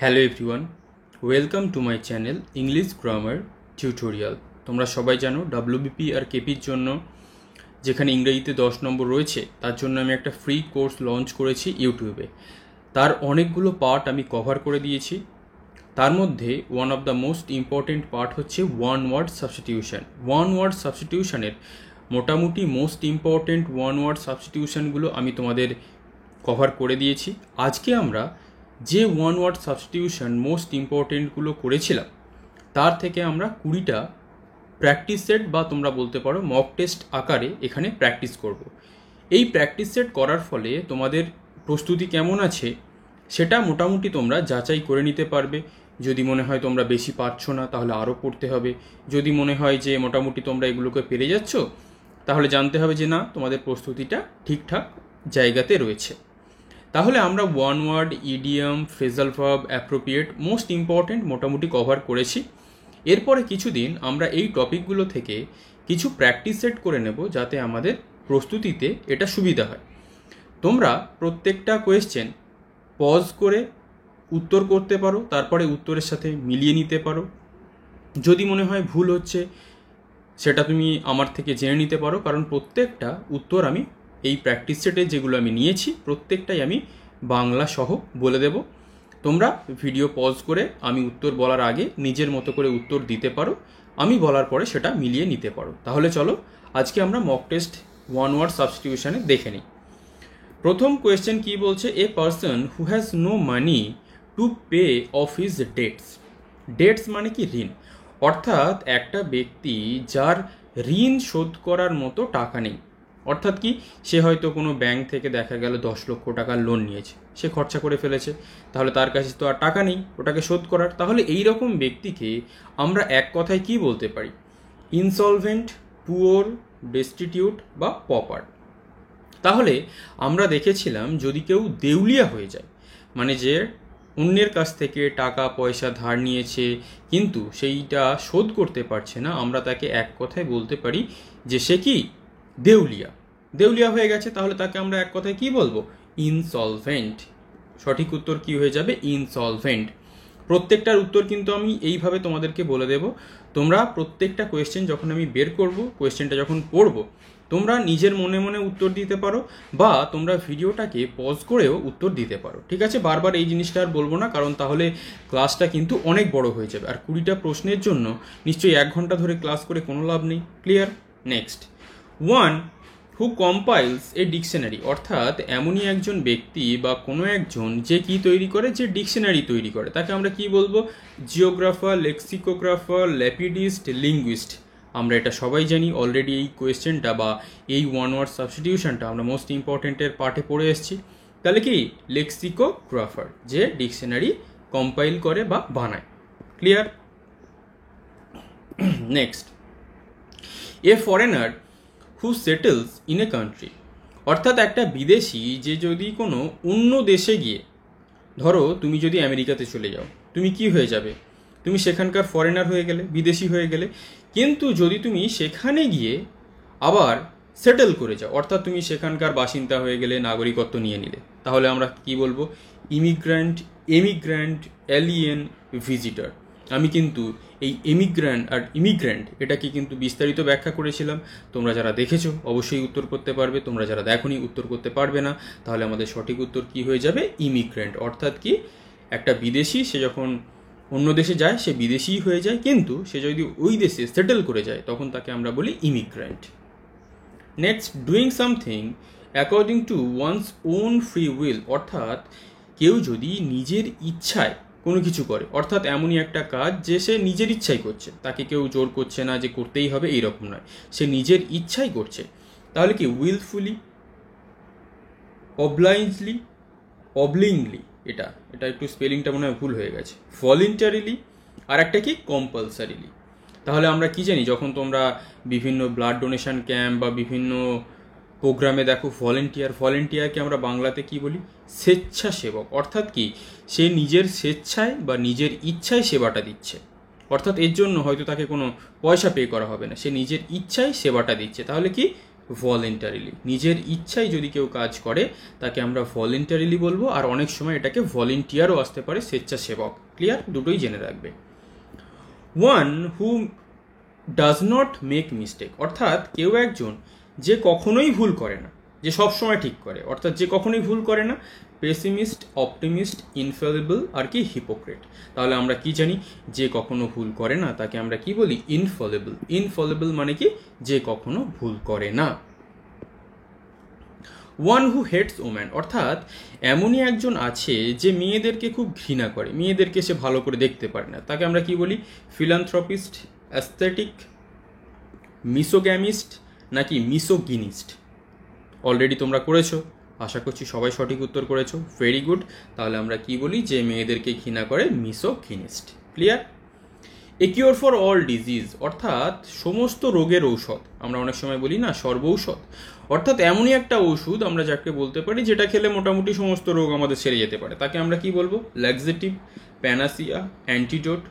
Hello everyone, welcome to my channel English grammar tutorial. তোমরা সবাই জানো ডাব্লিউবিপি আর কেপির জন্য যেখানে ইংরেজিতে 10 নম্বর রয়েছে তার জন্য আমি একটা ফ্রি কোর্স লঞ্চ করেছি ইউটিউবে। তার অনেকগুলো পার্ট আমি কভার করে দিয়েছি। তার মধ্যে one of the most important part হচ্ছে one word substitution. One word সাবস্টিটিউশনের মোটামুটি মোস্ট ইম্পর্টেন্ট ওয়ান ওয়ার্ড সাবস্টিটিউশনগুলো আমি তোমাদের কভার করে দিয়েছি। আজকে আমরা যে ওয়ান ওয়ার্ড সাবস্টিটিউশন মোস্ট ইম্পর্টেন্টগুলো করেছিলাম তার থেকে আমরা 20টা প্র্যাকটিস সেট বা তোমরা বলতে পারো মক টেস্ট আকারে এখানে প্র্যাকটিস করব। এই প্র্যাকটিস সেট করার ফলে তোমাদের প্রস্তুতি কেমন আছে সেটা মোটামুটি তোমরা যাচাই করে নিতে পারবে। যদি মনে হয় তোমরা বেশি পারছো না তাহলে আরও পড়তে হবে। যদি মনে হয় যে মোটামুটি তোমরা এগুলোকে পেরে যাচ্ছ তাহলে জানতে হবে যে না, তোমাদের প্রস্তুতিটা ঠিকঠাক জায়গাতে রয়েছে। তাহলে আমরা one word, idiom, phrasal verb, appropriate most important মোটামুটি কভার করেছি। এরপরে কিছুদিন আমরা এই টপিকগুলো থেকে কিছু প্র্যাকটিস সেট করে নেব যাতে আমাদের প্রস্তুতিতে এটা সুবিধা হয়। তোমরা প্রত্যেকটা কোয়েশ্চেন পজ করে উত্তর করতে পারো, তারপরে উত্তরের সাথে মিলিয়ে নিতে পারো। যদি মনে হয় ভুল হচ্ছে সেটা তুমি আমার থেকে জেনে নিতে পারো, কারণ প্রত্যেকটা উত্তর আমি এই প্র্যাকটিস সেটে যেগুলো আমি নিয়েছি প্রত্যেকটাই আমি বাংলা সহ বলে দেব। তোমরা ভিডিও পজ করে আমি উত্তর বলার আগে নিজের মতো করে উত্তর দিতে পারো, আমি বলার পরে সেটা মিলিয়ে নিতে পারো। তাহলে চলো আজকে আমরা মক টেস্ট ওয়ান ওয়ার্ড সাবস্টিটিউশনে দেখে নিই। প্রথম কোয়েশ্চেন কি বলছে, a person who has no money to pay off his debts. Debts মানে কি? ঋণ। অর্থাৎ একটা ব্যক্তি যার ঋণ শোধ করার মতো টাকা নেই। অর্থাৎ কি, সে হয়তো কোনো ব্যাংক থেকে দেখা গেল 10 লক্ষ টাকার লোন নিয়েছে, সে খরচা করে ফেলেছে, তাহলে তার কাছে তো আর টাকা নেই ওটাকে শোধ করার। তাহলে এই রকম ব্যক্তিকে আমরা এক কথায় কি বলতে পারি? ইনসলভেন্ট, পুওর, ডেস্টিটিউট বা পপার। তাহলে আমরা দেখেছিলাম যদি কেউ দেউলিয়া হয়ে যায়, মানে যে অন্যের কাছ থেকে টাকা পয়সা ধার নিয়েছে কিন্তু সেইটা শোধ করতে পারছে না, আমরা তাকে এক কথায় বলতে পারি যে সে কি? দেউলিয়া। দেউলিয়া হয়ে গেছে, তাহলে তাকে আমরা এক কথায় কি বলবো? ইনসলভেন্ট। সঠিক উত্তর কি হয়ে যাবে? ইনসলভেন্ট। প্রত্যেকটার উত্তর কিন্তু আমি এইভাবে তোমাদেরকে বলে দেব। তোমরা প্রত্যেকটা কোয়েশ্চেন যখন আমি বের করব, কোয়েশ্চেনটা যখন পড়বো, তোমরা নিজের মনে মনে উত্তর দিতে পারো বা তোমরা ভিডিওটাকে পজ করেও উত্তর দিতে পারো। ঠিক আছে, বারবার এই জিনিসটা আর বলবো না, কারণ তাহলে ক্লাসটা কিন্তু অনেক বড় হয়ে যাবে। আর 20টা প্রশ্নের জন্য নিশ্চয়ই 1 ঘন্টা ধরে ক্লাস করে কোনো লাভ নেই। Clear? Next, one who compiles a dictionary. অর্থাৎ এমনই একজন ব্যক্তি বা কোনো একজন যে কি তৈরি করে, যে ডিকশনারি তৈরি করে, তাকে আমরা কি বলবো? জিওগ্রাফার, লেক্সিকোগ্রাফার, ল্যাপিডিস্ট, লিঙ্গুইস্ট। আমরা এটা সবাই জানি, অলরেডি এই কোয়েশ্চেনটা বা এই ওয়ান ওয়ার্ড সাবস্টিটিউশনটা আমরা মোস্ট ইম্পর্টেন্টের পার্টে পড়ে এসেছি। তাহলে কি? লেক্সিকোগ্রাফার, যে ডিকশনারি কম্পাইল করে বা বানায়। Clear? Next, a foreigner who settles in a country. অর্থাৎ একটা বিদেশি যে যদি কোনো অন্য দেশে গিয়ে, ধরো তুমি যদি আমেরিকাতে চলে যাও, তুমি কি হয়ে যাবে? তুমি সেখানকার ফরেনার হয়ে গেলে, বিদেশি হয়ে গেলে। কিন্তু যদি তুমি সেখানে গিয়ে আবার সেটেল করে যাও, অর্থাৎ তুমি সেখানকার বাসিন্দা হয়ে গেলে, নাগরিকত্ব নিয়ে নিলে, তাহলে আমরা কি বলবো? Immigrant, emigrant, alien, visitor. আমি কিন্তু এই এমিগ্র্যান্ট আর ইমিগ্র্যান্ট এটাকে কিন্তু বিস্তারিত ব্যাখ্যা করেছিলাম। তোমরা যারা দেখেছো অবশ্যই উত্তর করতে পারবে, তোমরা যারা দেখোনি উত্তর করতে পারবে না। তাহলে আমাদের সঠিক উত্তর কি হয়ে যাবে? ইমিগ্র্যান্ট। অর্থাৎ কি, একটা বিদেশি সে যখন অন্য দেশে যায় সে বিদেশিই হয়ে যায়, কিন্তু সে যদি ওই দেশে সেটেল করে যায় তখন তাকে আমরা বলি immigrant. Next, doing something according to one's own free will. অর্থাৎ কেউ যদি নিজের ইচ্ছায় কোনো কিছু করে, অর্থাৎ এমনই একটা কাজ যে সে নিজের ইচ্ছাই করছে, তাকে কেউ জোর করছে না যে করতেই হবে এইরকম নয়, সে নিজের ইচ্ছাই করছে, তাহলে কি? উইলফুলি, অবলাইজলি, অবলিংলি। এটা একটু স্পেলিংটা মনে হয় ভুল হয়ে গেছে। ভলেন্টারিলি, আর একটা কি? কম্পালসারিলি। তাহলে আমরা কি জানি, যখন তোমরা বিভিন্ন ব্লাড ডোনেশন ক্যাম্প বা বিভিন্ন প্রোগ্রামে দেখো ভলেন্টিয়ারকে আমরা বাংলাতে কি বলি? স্বেচ্ছাসেবক। অর্থাৎ কি, সে নিজের স্বেচ্ছায় বা নিজের ইচ্ছায় সেবাটা দিচ্ছে। অর্থাৎ এর জন্য হয়তো তাকে কোনো পয়সা পে করা হবে না, সে নিজের ইচ্ছায় সেবাটা দিচ্ছে। তাহলে কি? ভলেন্টারিলি। নিজের ইচ্ছায় যদি কেউ কাজ করে তাকে আমরা ভলেন্টারিলি বলবো, আর অনেক সময় এটাকে ভলেন্টিয়ারও আসতে পারে, স্বেচ্ছাসেবক। ক্লিয়ার? দুটোই জেনে রাখবে। One who does not make mistake, অর্থাৎ কেউ একজন যে কখনোই ভুল করে না, যে সবসময় ঠিক করে, অর্থাৎ যে কখনোই ভুল করে না। পেসিমিস্ট, অপটিমিস্ট, ইনফেলিবল আর কি হিপোক্রেট। তাহলে আমরা কি জানি? যে কখনো ভুল করে না তাকে আমরা কি বলি? ইনফলেবল। ইনফলেবল মানে কি? যে কখনো ভুল করে না। ওয়ান হু হেটস ওম্যান, অর্থাৎ এমনই একজন আছে যে মেয়েদেরকে খুব ঘৃণা করে, মেয়েদেরকে সে ভালো করে দেখতে পারে না, তাকে আমরা কি বলি? ফিলান্থ্রপিস্ট, অ্যাস্থেটিক, মিসোগ্যামিস্ট নাকি মিসোগিনিস্ট? অলরেডি তোমরা করেছো, আশা করছি সবাই সঠিক উত্তর করেছো। Very good. তাহলে আমরা কি বলি? যে মেয়েদেরকে ঘৃণা করে, misogynist. Clear? A cure for all disease, অর্থাৎ সমস্ত রোগের ঔষধ। আমরা অনেক সময় বলি না সর্বৌষধ, অর্থাৎ এমনই একটা ওষুধ আমরা যাকে বলতে পারি যেটা খেলে মোটামুটি সমস্ত রোগ আমাদের সেরে যেতে পারে, তাকে আমরা কি বলবো? Laxative, panacea, antidote,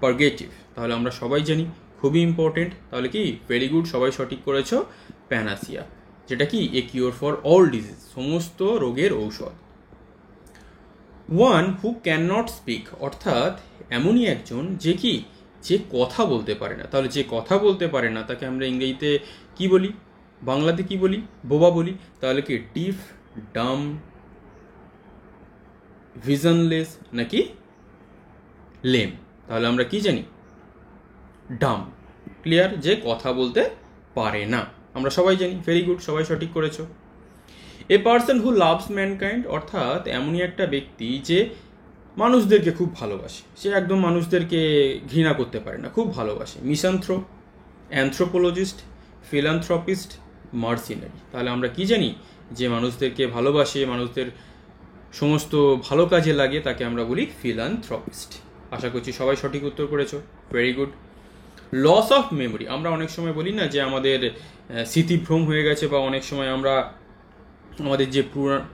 purgative. তাহলে আমরা সবাই জানি, খুবই ইম্পর্টেন্ট। তাহলে কি? ভেরি গুড, সবাই সঠিক করেছো। প্যানাসিয়া, যেটা কি? এ কিওর ফর অল ডিজিজ, সমস্ত রোগের ঔষধ। One who can not speak, অর্থাৎ এমনই একজন যে কি? যে কথা বলতে পারে না। তাহলে যে কথা বলতে পারে না তাকে আমরা ইংরেজিতে কি বলি? বাংলাতে কি বলি? বোবা বলি। তাহলে কি? ডিফ, ডাম, ভিশনলেস নাকি লেম? তাহলে আমরা কি জানি? ডাম। ক্লিয়ার? যে কথা বলতে পারে না, আমরা সবাই জানি। ভেরি গুড, সবাই সঠিক করেছো। A person who loves mankind, অর্থাৎ এমনই একটা ব্যক্তি যে মানুষদেরকে খুব ভালোবাসে, সে একদম মানুষদেরকে ঘৃণা করতে পারে না, খুব ভালোবাসে। মিসান্থ্রোপ, অ্যানথ্রোপোলজিস্ট, ফিলান্থ্রপিস্ট, মার্সিনারি। তাহলে আমরা কি জানি? যে মানুষদেরকে ভালোবাসে, মানুষদের সমস্ত ভালো কাজে লাগে, তাকে আমরা বলি ফিলান্থ্রপিস্ট। আশা করছি সবাই সঠিক উত্তর করেছো। Very good. Loss of memory, আমরা অনেক সময় বলি না যে আমাদের স্মৃতিভ্রম হয়ে গেছে, বা অনেক সময় আমরা আমাদের যে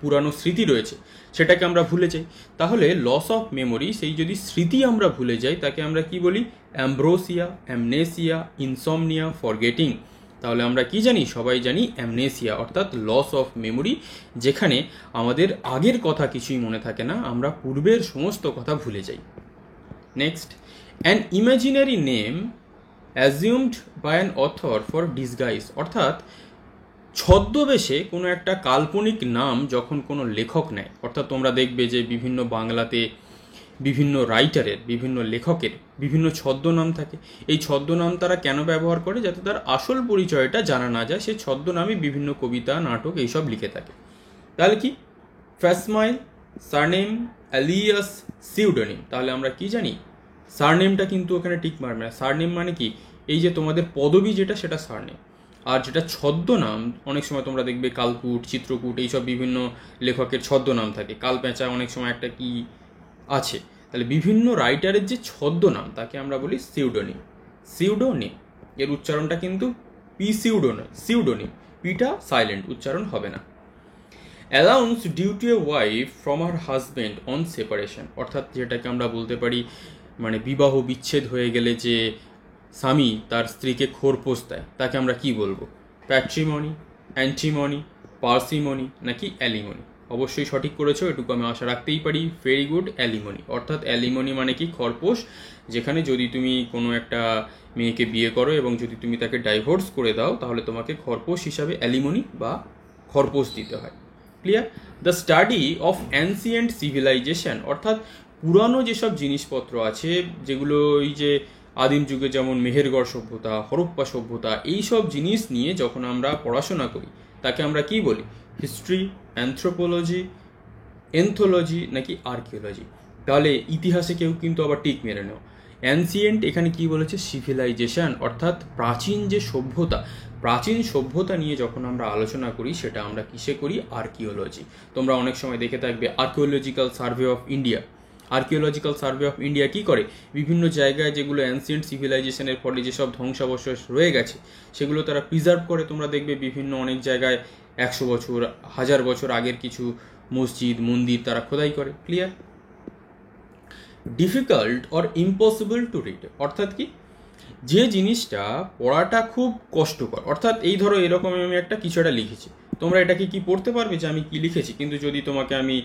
পুরানো স্মৃতি রয়েছে সেটাকে আমরা ভুলে যাই। তাহলে লস অফ মেমোরি, সেই যদি স্মৃতি আমরা ভুলে যাই তাকে আমরা কি বলি? অ্যামব্রোসিয়া, অ্যামনেসিয়া, ইনসমনিয়া, ফরগেটিং। তাহলে আমরা কি জানি? সবাই জানি অ্যামনেসিয়া, অর্থাৎ লস অফ মেমোরি, যেখানে আমাদের আগের কথা কিছুই মনে থাকে না, আমরা পূর্বের সমস্ত কথা ভুলে যাই। Next, an imaginary name assumed by an author for disguise, অর্থাৎ ছদ্মবেশে কোনো একটা কাল্পনিক নাম যখন কোনো লেখক নেয়, অর্থাৎ তোমরা দেখবে যে বিভিন্ন বাংলাতে বিভিন্ন রাইটারের, বিভিন্ন লেখকের বিভিন্ন ছদ্মনাম থাকে। এই ছদ্মনাম তারা কেন ব্যবহার করে? যাতে তার আসল পরিচয়টা জানা না যায়, সে ছদ্মনামে বিভিন্ন কবিতা, নাটক এইসব লিখে থাকে। তাহলে কি? ফ্যাসমাইল, সারনেম, অ্যালিয়াস, সিউডোনিম। তাহলে আমরা কি জানি? সারনেমটা কিন্তু ওখানে টিক মারবে না। সারনেম মানে কি? এই যে তোমাদের পদবি যেটা, সেটা সারনেম। আর যেটা ছদ্মনাম, অনেক সময় তোমরা দেখবে কালকুট, চিত্রকূট, এইসব বিভিন্ন লেখকের ছদ্মনাম থাকে। কালপেঁচা অনেক সময় একটা কি আছে। তাহলে বিভিন্ন রাইটারের যে ছদ্মনাম তাকে আমরা বলি সিউডোনিম। সিউডোনিম এর উচ্চারণটা কিন্তু পি সিউডো নয়, সিউডোনিম। পিটা সাইলেন্ট, উচ্চারণ হবে না। Allowance due to a wife from her husband on separation, অর্থাৎ যেটাকে আমরা বলতে পারি মানে বিবাহ বিচ্ছেদ হয়ে গেলে যে স্বামী তার স্ত্রীকে খোরপোশ দেয়, তাকে আমরা কি বলবো? প্যাট্রিমনি, অ্যান্টিমনি, পার্সিমনি নাকি অ্যালিমনি? অবশ্যই সঠিক করেছো, এটুকু আমি আশা রাখতেই পারি। Very good, alimony. অর্থাৎ অ্যালিমনি মানে কি? খরপোশ। যেখানে যদি তুমি কোনো একটা মেয়েকে বিয়ে করো এবং যদি তুমি তাকে ডাইভোর্স করে দাও, তাহলে তোমাকে খরপোশ হিসাবে অ্যালিমনি বা খরপোশ দিতে হয়। Clear? The study of ancient civilisation, অর্থাৎ পুরানো যেসব জিনিসপত্র আছে, যেগুলো এই যে আদিম যুগে যেমন মেহেরগড় সভ্যতা, হরপ্পা সভ্যতা, এইসব জিনিস নিয়ে যখন আমরা পড়াশোনা করি তাকে আমরা কি বলি? হিস্ট্রি, অ্যানথ্রোপোলজি, এনথোলজি নাকি আর্কিওলজি? তাহলে ইতিহাসে কেউ কিন্তু আবার টিক মেরে নাও। অ্যানসিয়েন্ট এখানে কি বলেছে? সিভিলাইজেশন, অর্থাৎ প্রাচীন যে সভ্যতা, প্রাচীন সভ্যতা নিয়ে যখন আমরা আলোচনা করি সেটা আমরা কিসে করি? আর্কিওলজি। তোমরা অনেক সময় দেখে থাকবে archaeological survey of India. Archaeological survey of India কি করে? বিভিন্ন জায়গায় যেগুলো অ্যানসিয়েন্ট সিভিলাইজেশনের ফলে যেসব ধ্বংসাবশেষ রয়ে গেছে সেগুলো তারা প্রিজার্ভ করে। তোমরা দেখবে বিভিন্ন অনেক জায়গায় 100 বছর, 1000 বছর আগের কিছু মসজিদ, মন্দির তারা খোদাই করে। Clear? Difficult or impossible to read, অর্থাৎ কি? যে জিনিসটা পড়াটা খুব কষ্টকর, অর্থাৎ এই ধরো এরকম আমি একটা কিছু একটা লিখেছি, তোমরা এটাকে কি পড়তে পারবে যে আমি কি লিখেছি, কিন্তু যদি তোমাকে আমি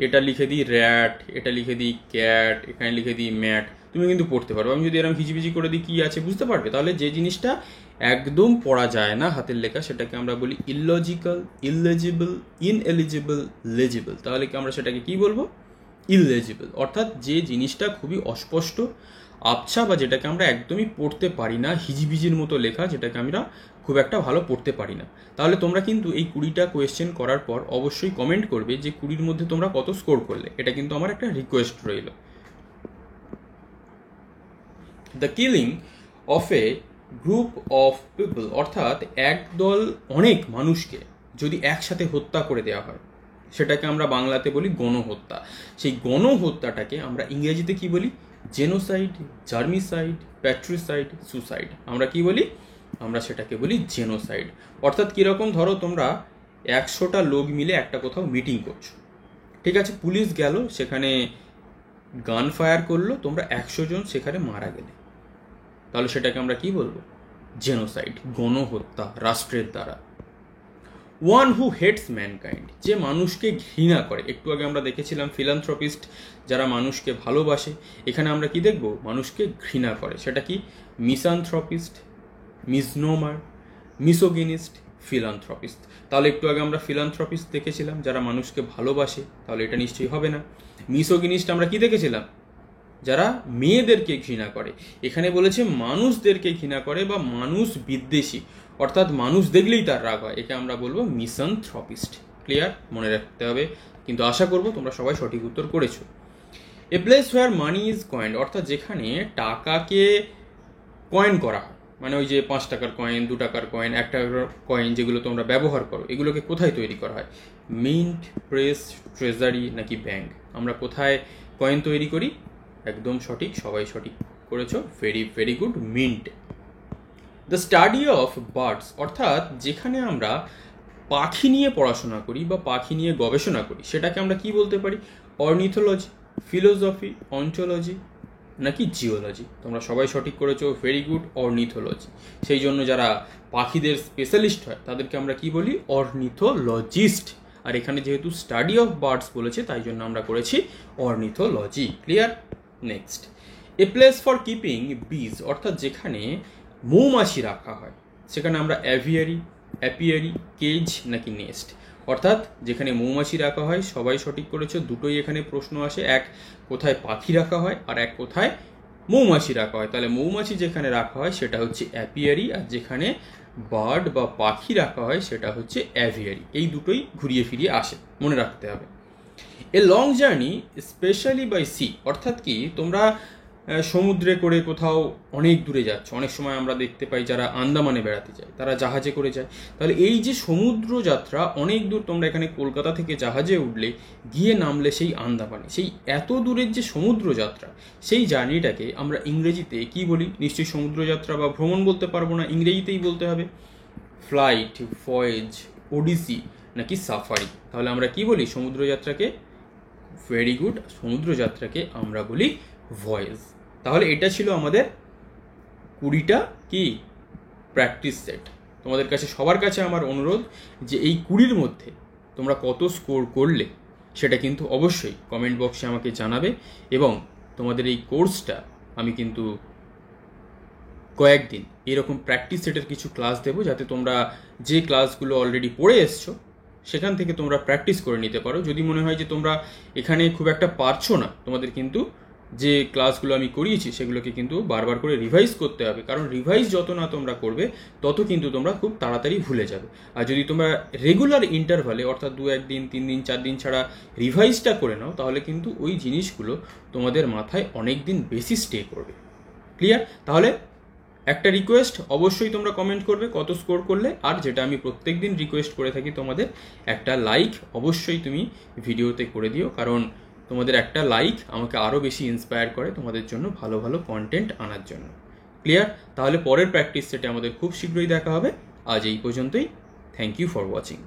এটা লিখে দিই র্যাট, এটা লিখে দিই ক্যাট, এখানে লিখে দিই ম্যাট, তুমি কিন্তু পড়তে পারবে। আমি যদি এরকম হিজিবিজি করে দিই কি আছে বুঝতে পারবে। তাহলে যে জিনিসটা একদম পড়া যায় না হাতের লেখা, সেটাকে আমরা বলি ইললজিক্যাল, ইললেজিবল, ইনএলিজিবল, লেজিবল। তাহলে কি আমরা সেটাকে কি বলবো? ইললেজিবল। অর্থাৎ যে জিনিসটা খুবই অস্পষ্ট, আবছা, বা যেটাকে আমরা একদমই পড়তে পারি না, হিজিবিজির মতো লেখা, যেটাকে আমরা খুব একটা ভালো পড়তে পারি না। তাহলে তোমরা কিন্তু এই 20টা কোয়েশ্চেন করার পর অবশ্যই কমেন্ট করবে যে 20-র মধ্যে তোমরা কত স্কোর করলে। এটা কিন্তু আমার একটা রিকোয়েস্ট রইল। The killing of A group of people, অর্থাৎ একদল অনেক মানুষকে যদি একসাথে হত্যা করে দেওয়া হয়, সেটাকে আমরা বাংলাতে বলি গণহত্যা। সেই গণহত্যাটাকে আমরা ইংরেজিতে কি বলি? Genocide, germicide, patricide, suicide. আমরা কি বলি? আমরা সেটাকে বলি জেনোসাইড। অর্থাৎ কীরকম, ধরো তোমরা 100টা লোক মিলে একটা কোথাও মিটিং করছো, ঠিক আছে, পুলিশ গেল, সেখানে গান ফায়ার করলো, তোমরা 100 জন সেখানে মারা গেলে, তাহলে সেটাকে আমরা কি বলবো? জেনোসাইড, গণহত্যা রাষ্ট্রের দ্বারা। ওয়ান হু হেটস ম্যানকাইন্ড, যে মানুষকে ঘৃণা করে। একটু আগে আমরা দেখেছিলাম ফিলান্থ্রপিস্ট, যারা মানুষকে ভালোবাসে। এখানে আমরা কি দেখব? মানুষকে ঘৃণা করে। সেটা কি? Misanthropist, misnomer, misogynist, philanthropist. তাহলে একটু আগে আমরা ফিলান্থ্রপিস্ট দেখেছিলাম, যারা মানুষকে ভালোবাসে, তাহলে এটা নিশ্চয়ই হবে না। মিসোগিনিস্ট আমরা কি দেখেছিলাম? যারা মেয়েদেরকে ঘৃণা করে। এখানে বলেছে মানুষদেরকে ঘৃণা করে বা মানুষ বিদ্বেষী, অর্থাৎ মানুষ দেখলেই তার রাগ হয়, একে আমরা বলবো মিসানথ্রপিস্ট। ক্লিয়ার? মনে রাখতে হবে। কিন্তু আশা করব তোমরা সবাই সঠিক উত্তর করেছো। A place where money is কয়েন্ড, অর্থাৎ যেখানে টাকাকে কয়েন করা হয়, মানে ওই যে 5 টাকার কয়েন, 2 টাকার কয়েন, 1 টাকার কয়েন, যেগুলো তোমরা ব্যবহার করো, এগুলোকে কোথায় তৈরি করা হয়? মিন্ট, প্রেস, ট্রেজারি নাকি ব্যাংক? আমরা কোথায় কয়েন তৈরি করি? একদম সঠিক, সবাই সঠিক করেছো, very very good, mint. The study of birds, অর্থাৎ যেখানে আমরা পাখি নিয়ে পড়াশোনা করি বা পাখি নিয়ে গবেষণা করি, সেটাকে আমরা কি বলতে পারি? অর্নিথোলজি, ফিলোসফি, অন্টোলজি নাকি জিওলজি? তোমরা সবাই সঠিক করেছো, ভেরি গুড, অর্নিথোলজি। সেই জন্য যারা পাখিদের স্পেশালিস্ট হয় তাদেরকে আমরা কি বলি? অর্নিথোলজিস্ট। আর এখানে যেহেতু স্টাডি অফ বার্ডস বলেছে, তাই জন্য আমরা করেছি ornithology. Clear? Next, a place for keeping বিজ, অর্থাৎ যেখানে মৌমাছি রাখা হয়, সেখানে আমরা অ্যাভিয়ারি, অ্যাপিয়ারি, কেজ নাকি নেস্ট? অর্থাৎ যেখানে মৌমাছি রাখা হয়, সবাই সঠিক করেছো, দুটোই এখানে প্রশ্ন আসে। এক কোথায় পাখি রাখা হয়, আর এক কোথায় মৌমাছি রাখা হয়। তাহলে মৌমাছি যেখানে রাখা হয় সেটা হচ্ছে অ্যাপিয়ারি, আর যেখানে বার্ড বা পাখি রাখা হয় সেটা হচ্ছে অ্যাভিয়ারি। এই দুটোই ঘুরিয়ে ফিরিয়ে আসে, মনে রাখতে হবে। A long journey specially by sea, অর্থাৎ কি তোমরা সমুদ্রে করে কোথাও অনেক দূরে যাচ্ছ। অনেক সময় আমরা দেখতে পাই যারা আন্দামানে বেড়াতে যায় তারা জাহাজে করে যায়। তাহলে এই যে সমুদ্র যাত্রা অনেক দূর, তোমরা এখানে কলকাতা থেকে জাহাজে উঠলে গিয়ে নামলে সেই আন্দামানে, সেই এত দূরের যে সমুদ্র যাত্রা, সেই জার্নিটাকে আমরা ইংরেজিতে কি বলি? নিশ্চয়ই সমুদ্রযাত্রা বা ভ্রমণ বলতে পারবো না, ইংরেজিতেই বলতে হবে। ফ্লাইট, ভয়েজ, ওডিসি নাকি সাফারি? তাহলে আমরা কি বলি সমুদ্রযাত্রাকে? ভেরি গুড, সমুদ্রযাত্রাকে আমরা বলি ভয়েজ। তাহলে এটা ছিল আমাদের 20টা কি প্র্যাকটিস সেট। তোমাদের কাছে সবার কাছে আমার অনুরোধ যে এই 20-র মধ্যে তোমরা কত স্কোর করলে সেটা কিন্তু অবশ্যই কমেন্ট বক্সে আমাকে জানাবে। এবং তোমাদের এই কোর্সটা আমি কিন্তু কয়েকদিন এরকম প্র্যাকটিস সেটের কিছু ক্লাস দেবো, যাতে তোমরা যে ক্লাসগুলো অলরেডি পড়ে এসছো সেখান থেকে তোমরা প্র্যাকটিস করে নিতে পারো। যদি মনে হয় যে তোমরা এখানে খুব একটা পারছো না, তোমাদের কিন্তু যে ক্লাসগুলো আমি করিয়েছি সেগুলোকে কিন্তু বারবার করে রিভাইজ করতে হবে, কারণ রিভাইজ যত না তোমরা করবে তত কিন্তু তোমরা খুব তাড়াতাড়ি ভুলে যাবে। আর যদি তোমরা রেগুলার ইন্টারভালে, অর্থাৎ 2-1 দিন, 3 দিন, 4 দিন ছাড়া রিভাইজটা করে নাও, তাহলে কিন্তু ওই জিনিসগুলো তোমাদের মাথায় অনেক দিন বেশি স্টে করবে। ক্লিয়ার? তাহলে একটা রিকোয়েস্ট, অবশ্যই তোমরা কমেন্ট করবে কত স্কোর করলে। আর যেটা আমি প্রত্যেক দিন রিকোয়েস্ট করে থাকি তোমাদের, একটা লাইক অবশ্যই তুমি ভিডিওতে করে দিও, কারণ তোমাদের একটা লাইক আমাকে আরও বেশি ইন্সপায়ার করে তোমাদের জন্য ভালো ভালো কন্টেন্ট আনার জন্য। ক্লিয়ার? তাহলে পরের প্র্যাকটিস সেটে আমাদের খুব শীঘ্রই দেখা হবে। আজ এই পর্যন্তই। Thank you for watching.